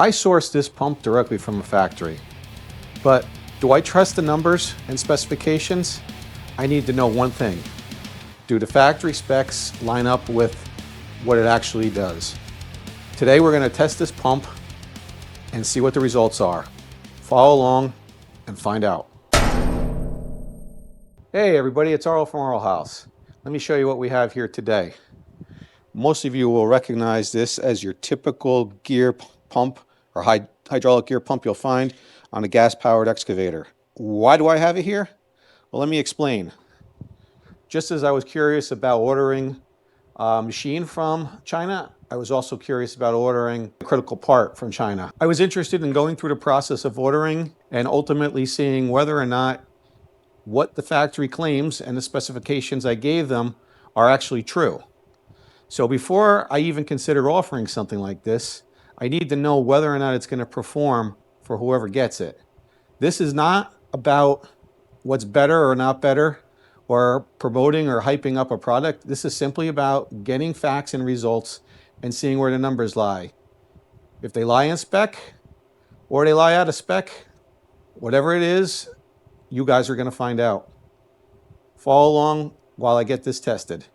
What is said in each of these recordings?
I sourced this pump directly from a factory, but do I trust the numbers and specifications? I need to know one thing. Do the factory specs line up with what it actually does? Today we're going to test this pump and see what the results are. Follow along and find out. Hey everybody, it's Arl from Arl House. Let me show you what we have here today. Most of you will recognize this as your typical gear pump or hydraulic gear pump you'll find on a gas-powered excavator. Why do I have it here? Well, let me explain. Just as I was curious about ordering a machine from China, I was also curious about ordering a critical part from China. I was interested in going through the process of ordering and ultimately seeing whether or not what the factory claims and the specifications I gave them are actually true. So before I even consider offering something like this, I need to know whether or not it's going to perform for whoever gets it. This is not about what's better or not better or promoting or hyping up a product. This is simply about getting facts and results and seeing where the numbers lie. If they lie in spec or they lie out of spec, whatever it is, you guys are going to find out. Follow along while I get this tested.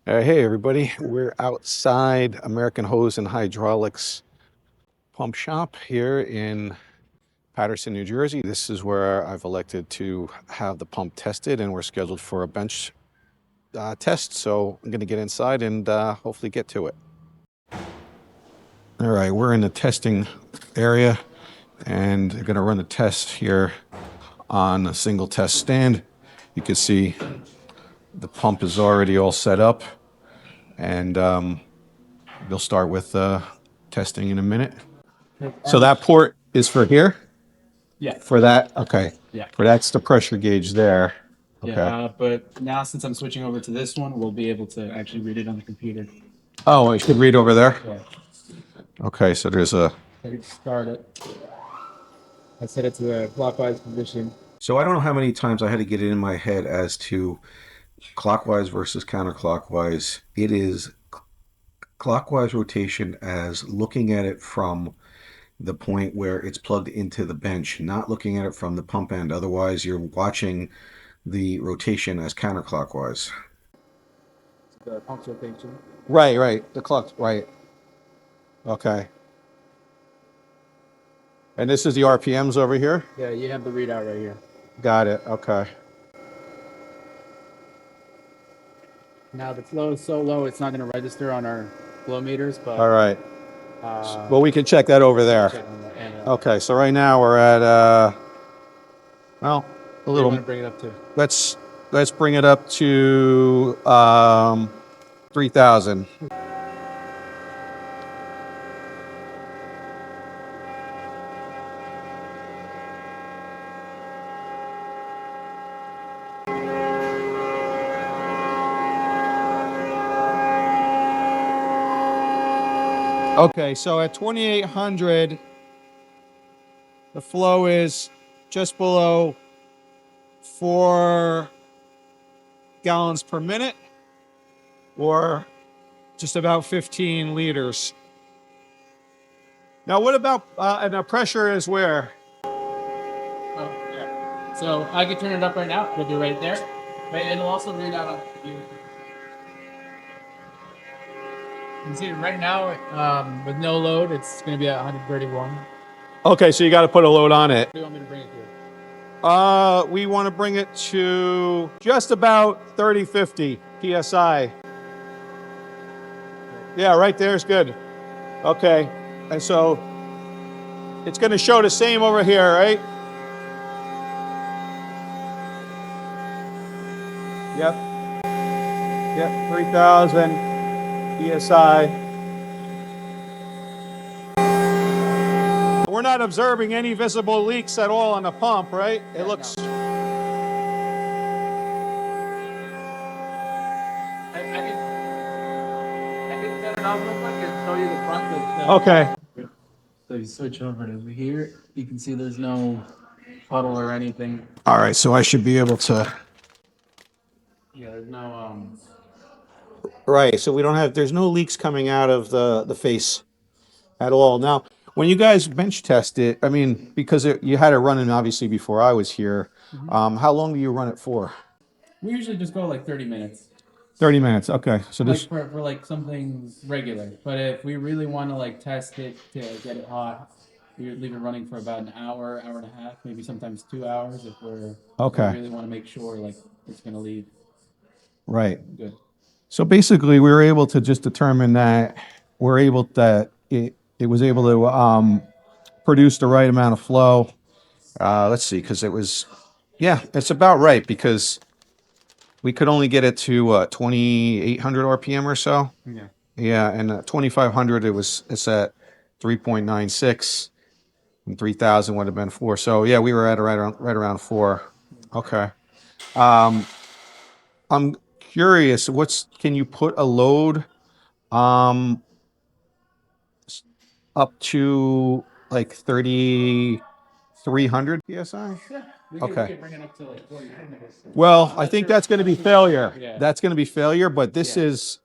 Hey everybody, we're outside American Hose and Hydraulics pump shop here in Paterson, New Jersey. This is where I've elected to have the pump tested, and we're scheduled for a bench test. So I'm going to get inside and hopefully get to it. All right, we're in the testing area and I'm going to run the test here on a single test stand. You can see the pump is already all set up, and we'll start with testing in a minute. So that port is for here? Yeah. For that? Okay. Yeah. For that's the pressure gauge there. Okay. Yeah, but now since I'm switching over to this one, we'll be able to actually read it on the computer. Oh, I should read over there? Yeah. Okay, so there's a... Start it. I set it to the clockwise position. So I don't know how many times I had to get it in my head as to clockwise versus counterclockwise. It is clockwise rotation as looking at it from the point where it's plugged into the bench, not looking at it from the pump end. Otherwise, you're watching the rotation as counterclockwise. The pump's rotation. Right. The clock, right. Okay. And this is the RPMs over here? Yeah, you have the readout right here. Got it, okay. Now the flow is so low, it's not going to register on our flow meters, but... All right. Well, we can check that over there. Okay, so right now we're at, well, a little... What do you want to bring it up to? Let's bring it up to 3,000. Okay, so at 2,800, the flow is just below 4 gallons per minute, or just about 15 liters. Now, what about, and the pressure is where? Oh, yeah. So I can turn it up right now. It'll be right there. But it'll also read out on the computer. You can see right now, with no load, it's going to be at 131. Okay, so you got to put a load on it. What do you want me to bring it to? We want to bring it to just about 30-50 PSI. Yeah, right there is good. Okay, and so it's going to show the same over here, right? Yep, 3,000 PSI. We're not observing any visible leaks at all on the pump, right? It looks... I can set it off real quick and show you the front. Okay. So you switch over to here, you can see there's no puddle or anything. All right, so I should be able to... Yeah, there's no Right. So we don't have, there's no leaks coming out of the face at all. Now, when you guys bench test it, I mean, because you had it running obviously before I was here, how long do you run it for? We usually just go like 30 minutes. 30 minutes. Okay. So Like this, for like something regular. But if we really want to like test it to get it hot, we would leave it running for about an hour, hour and a half, maybe sometimes 2 hours if we okay. really want to make sure like it's gonna leave Right. good. So basically, we were able to just determine that it was able to produce the right amount of flow. Let's see, because it was, yeah, it's about right because we could only get it to 2,800 RPM or so. Yeah. Yeah, and 2,500 it's at 3.96, and 3,000 would have been 4. So yeah, we were at right around 4. Okay. I'm curious, can you put a load um up to like 3,300 psi? Yeah. We Okay. can bring it up to like 40 minutes. Well, I think that's going to be failure. Yeah. That's going to be failure, but this Yeah. is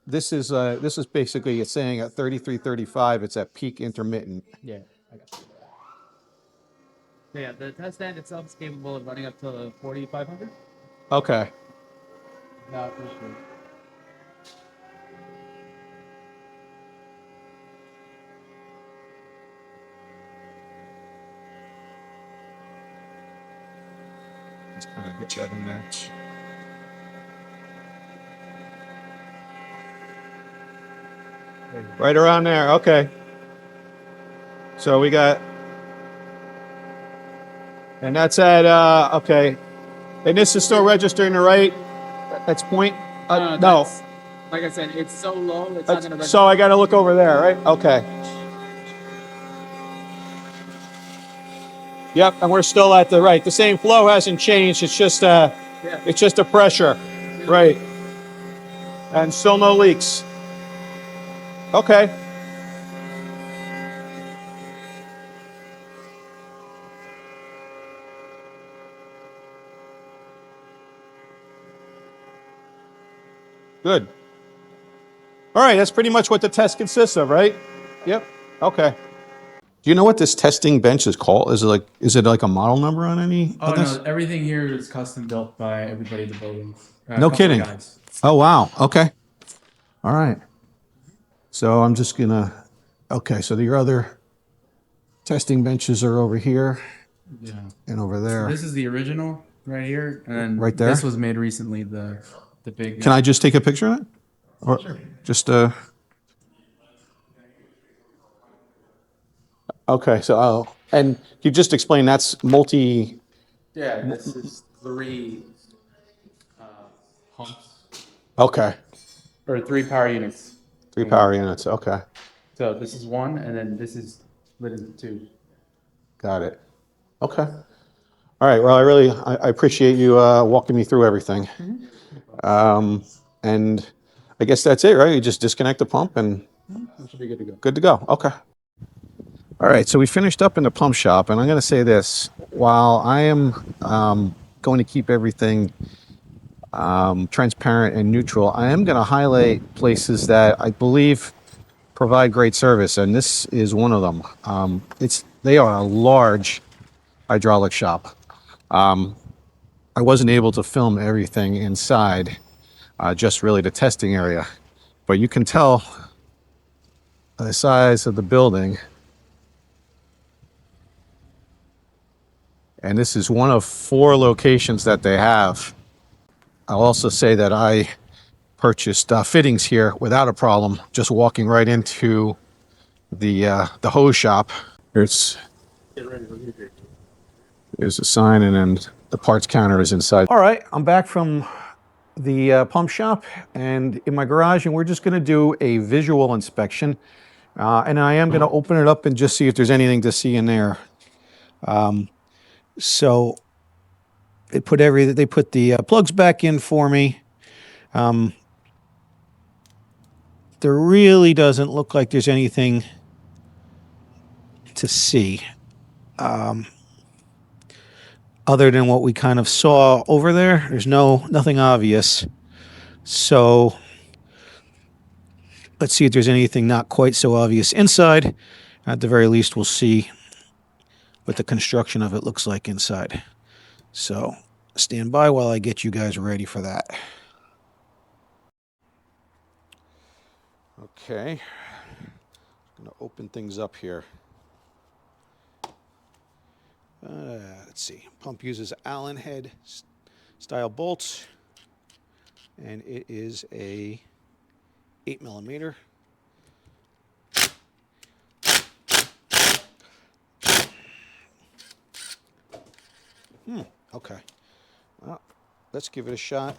basically it's saying at 3335 it's at peak intermittent. Yeah. I got you. Yeah, the test stand itself is capable of running up to 4,500. Okay. No, for sure. Let's kind of get that in there. Right around there. Okay. So we got, and that's at okay. And this is still registering the right. That's point. No. That's- like I said, it's so low, it's not gonna. So I got to look over there, right? Okay. Yep, and we're still at the right. The same flow hasn't changed. It's just it's just a pressure, right? And still no leaks. Okay. Good. All right, that's pretty much what the test consists of, right? Yep. Okay. Do you know what this testing bench is called? Is it like a model number on any Oh of this? no, everything here is custom built by everybody in the building. No kidding. Guys. Oh wow. Okay. All right. So I'm just gonna. Okay. So your other testing benches are over here Yeah. and over there. This is the original right here, and then Right there? this was made recently. The big. Can I just take a picture of it? Or Sure. just Okay. So and you just explain that's multi. Yeah, this is 3 pumps Okay. or 3 power units. 3 power units. Okay. So this is 1, and then this is split into 2. Got it. Okay. All right. Well, I appreciate you walking me through everything. And I guess that's it, right? You just disconnect the pump and It should be good to go. good to go. Okay. All right. So we finished up in the pump shop, and I'm going to say this: while I am going to keep everything transparent and neutral, I am going to highlight places that I believe provide great service, and this is one of them. They are a large hydraulic shop. I wasn't able to film everything inside, just really the testing area, but you can tell the size of the building. And this is one of 4 locations that they have. I'll also say that I purchased fittings here without a problem, just walking right into the hose shop. There's a sign, and then the parts counter is inside. All right, I'm back from the pump shop and in my garage, and we're just going to do a visual inspection. And I am going to open it up and just see if there's anything to see in there. So they put the plugs back in for me. There really doesn't look like there's anything to see. Other than what we kind of saw over there, there's nothing obvious. So Let's see if there's anything not quite so obvious inside. At the very least, we'll see what the construction of it looks like inside. So stand by while I get you guys ready for that. Okay, I'm going to open things up here. Let's see. Pump uses Allen head style bolts, and it is a 8mm. Okay. Well, let's give it a shot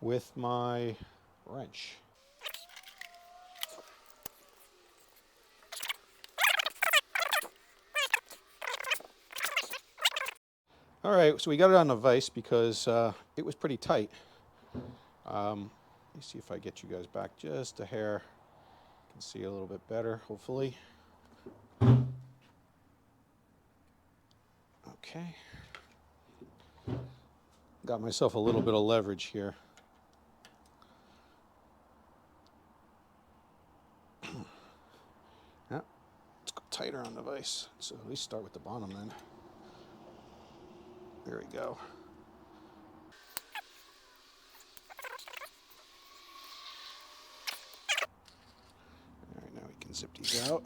with my wrench. All right, so we got it on a vise because it was pretty tight. Let me see if I get you guys back just a hair. You can see a little bit better, hopefully. Okay. Got myself a little bit of leverage here. Yeah, let's go tighter on the vise. So at least start with the bottom then. There we go. All right, now we can zip these out.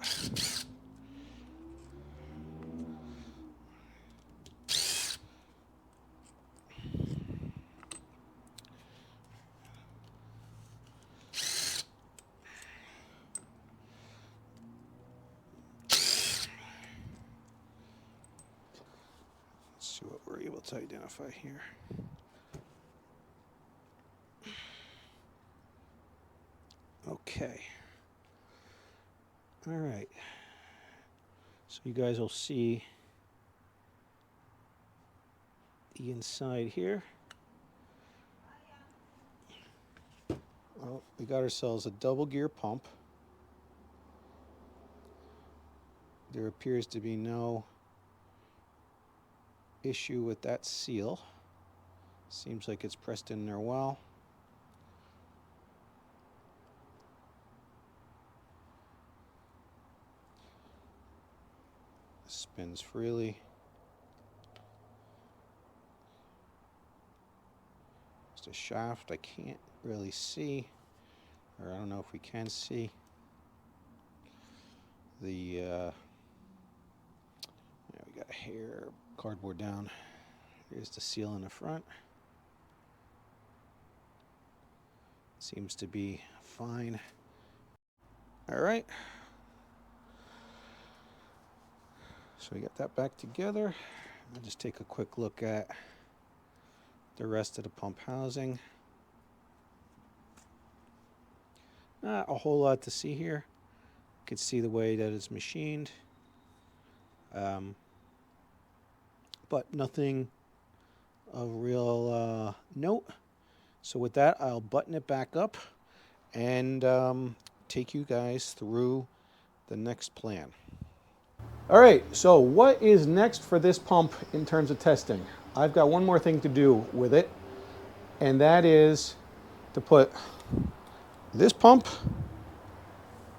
See what we're able to identify here. Okay. All right. So you guys will see the inside here. Well, we got ourselves a double gear pump. There appears to be no issue with that seal. Seems like it's pressed in there well. Spins freely. Just a shaft I can't really see, or I don't know if we can see the yeah, we got a hair cardboard down. Here's the seal in the front. Seems to be fine. All right. So we got that back together. I'll just take a quick look at the rest of the pump housing. Not a whole lot to see here. You can see the way that it's machined. But nothing of real note. So with that, I'll button it back up and take you guys through the next plan. All right, so what is next for this pump in terms of testing? I've got one more thing to do with it, and that is to put this pump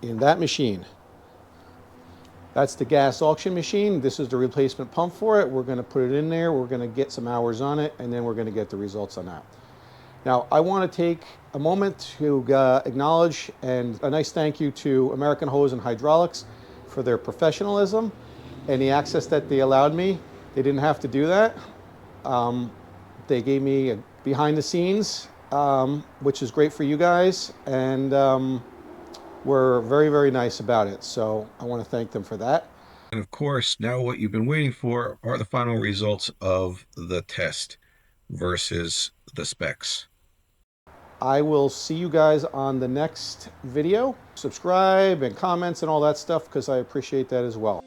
in that machine. That's the gas auction machine. This is the replacement pump for it. We're going to put it in there. We're going to get some hours on it, and then we're going to get the results on that. Now, I want to take a moment to acknowledge and a nice thank you to American Hose and Hydraulics for their professionalism and the access that they allowed me. They didn't have to do that. They gave me a behind the scenes, which is great for you guys, and were very, very nice about it. So I want to thank them for that. And of course, now what you've been waiting for are the final results of the test versus the specs. I will see you guys on the next video. Subscribe and comments and all that stuff because I appreciate that as well.